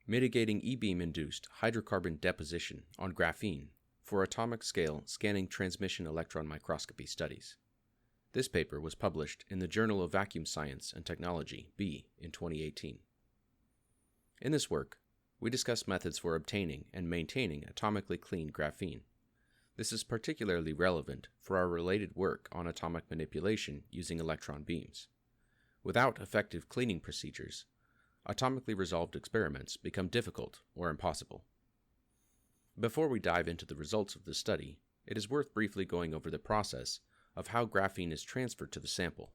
Mitigating E-beam-induced hydrocarbon deposition on graphene for atomic-scale scanning transmission electron microscopy studies. This paper was published in the Journal of Vacuum Science and Technology, B, in 2018. In this work, we discuss methods for obtaining and maintaining atomically clean graphene. This is particularly relevant for our related work on atomic manipulation using electron beams. Without effective cleaning procedures, atomically resolved experiments become difficult or impossible. Before we dive into the results of this study, it is worth briefly going over the process of how graphene is transferred to the sample.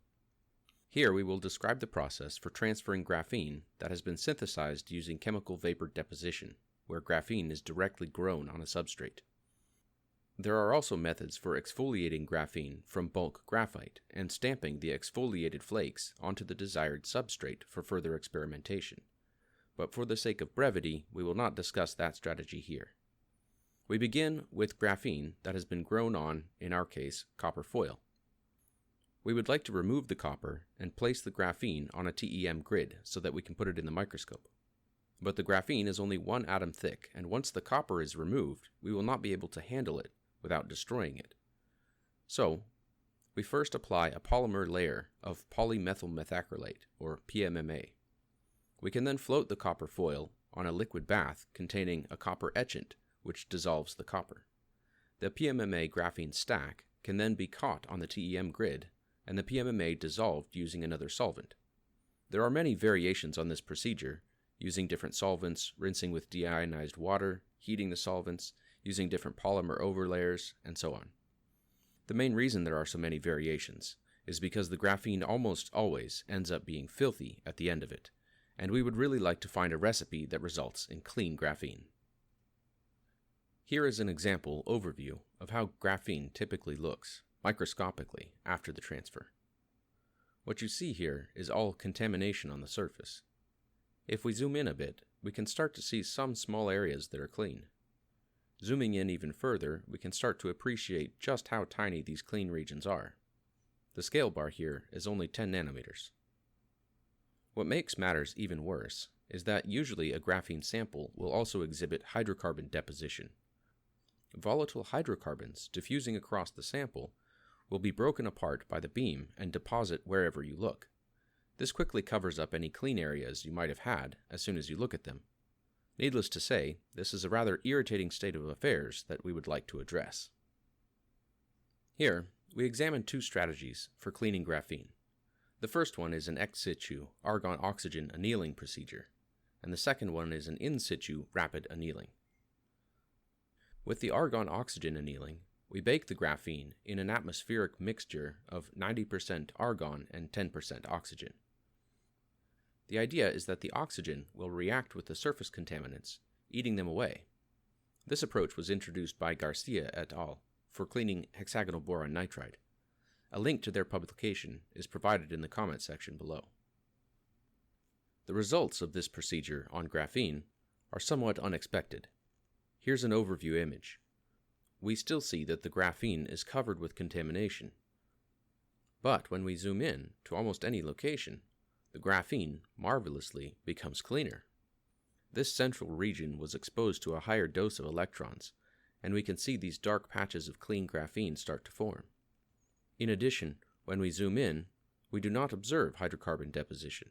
Here we will describe the process for transferring graphene that has been synthesized using chemical vapor deposition, where graphene is directly grown on a substrate. There are also methods for exfoliating graphene from bulk graphite and stamping the exfoliated flakes onto the desired substrate for further experimentation. But for the sake of brevity, we will not discuss that strategy here. We begin with graphene that has been grown on, in our case, copper foil. We would like to remove the copper and place the graphene on a TEM grid so that we can put it in the microscope. But the graphene is only 1 atom thick, and once the copper is removed, we will not be able to handle it without destroying it. So, we first apply a polymer layer of polymethyl methacrylate, or PMMA. We can then float the copper foil on a liquid bath containing a copper etchant, which dissolves the copper. The PMMA graphene stack can then be caught on the TEM grid, and the PMMA dissolved using another solvent. There are many variations on this procedure, using different solvents, rinsing with deionized water, heating the solvents, using different polymer overlayers, and so on. The main reason there are so many variations is because the graphene almost always ends up being filthy at the end of it, and we would really like to find a recipe that results in clean graphene. Here is an example overview of how graphene typically looks, microscopically, after the transfer. What you see here is all contamination on the surface. If we zoom in a bit, we can start to see some small areas that are clean. Zooming in even further, we can start to appreciate just how tiny these clean regions are. The scale bar here is only 10 nanometers. What makes matters even worse is that usually a graphene sample will also exhibit hydrocarbon deposition. Volatile hydrocarbons diffusing across the sample will be broken apart by the beam and deposit wherever you look. This quickly covers up any clean areas you might have had as soon as you look at them. Needless to say, this is a rather irritating state of affairs that we would like to address. Here, we examine 2 strategies for cleaning graphene. The first one is an ex situ argon-oxygen annealing procedure, and the second one is an in situ rapid annealing. With the argon-oxygen annealing, we bake the graphene in an atmospheric mixture of 90% argon and 10% oxygen. The idea is that the oxygen will react with the surface contaminants, eating them away. This approach was introduced by Garcia et al. For cleaning hexagonal boron nitride. A link to their publication is provided in the comment section below. The results of this procedure on graphene are somewhat unexpected. Here's an overview image. We still see that the graphene is covered with contamination. But when we zoom in to almost any location, the graphene, marvelously, becomes cleaner. This central region was exposed to a higher dose of electrons, and we can see these dark patches of clean graphene start to form. In addition, when we zoom in, we do not observe hydrocarbon deposition.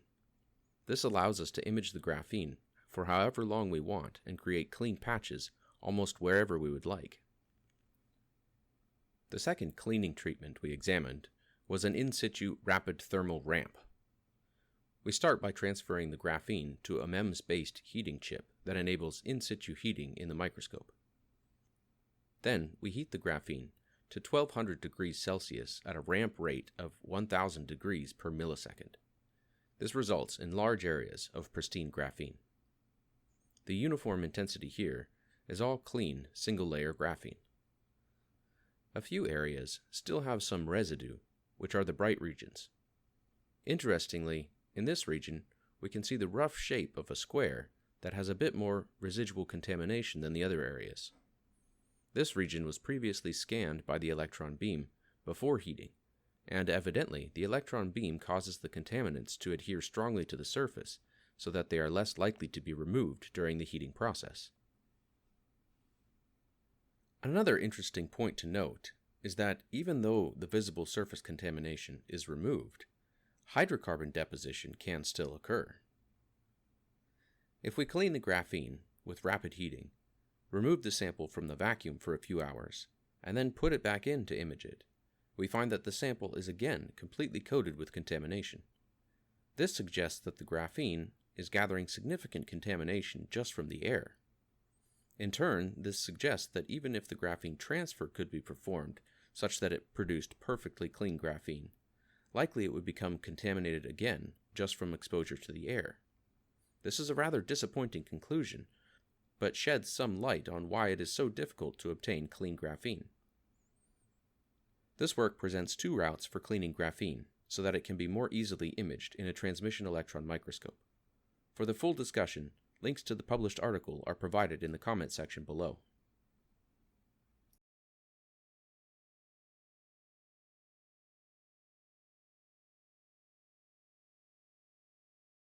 This allows us to image the graphene for however long we want and create clean patches almost wherever we would like. The second cleaning treatment we examined was an in situ rapid thermal ramp. We start by transferring the graphene to a MEMS-based heating chip that enables in situ heating in the microscope. Then we heat the graphene to 1200 degrees Celsius at a ramp rate of 1000 degrees per millisecond. This results in large areas of pristine graphene. The uniform intensity here is all clean single-layer graphene. A few areas still have some residue, which are the bright regions. Interestingly, in this region, we can see the rough shape of a square that has a bit more residual contamination than the other areas. This region was previously scanned by the electron beam before heating, and evidently the electron beam causes the contaminants to adhere strongly to the surface, so that they are less likely to be removed during the heating process. Another interesting point to note is that even though the visible surface contamination is removed, hydrocarbon deposition can still occur. If we clean the graphene with rapid heating, remove the sample from the vacuum for a few hours, and then put it back in to image it, we find that the sample is again completely coated with contamination. This suggests that the graphene is gathering significant contamination just from the air. In turn, this suggests that even if the graphene transfer could be performed such that it produced perfectly clean graphene, likely it would become contaminated again just from exposure to the air. This is a rather disappointing conclusion, but sheds some light on why it is so difficult to obtain clean graphene. This work presents two routes for cleaning graphene so that it can be more easily imaged in a transmission electron microscope. For the full discussion, links to the published article are provided in the comment section below.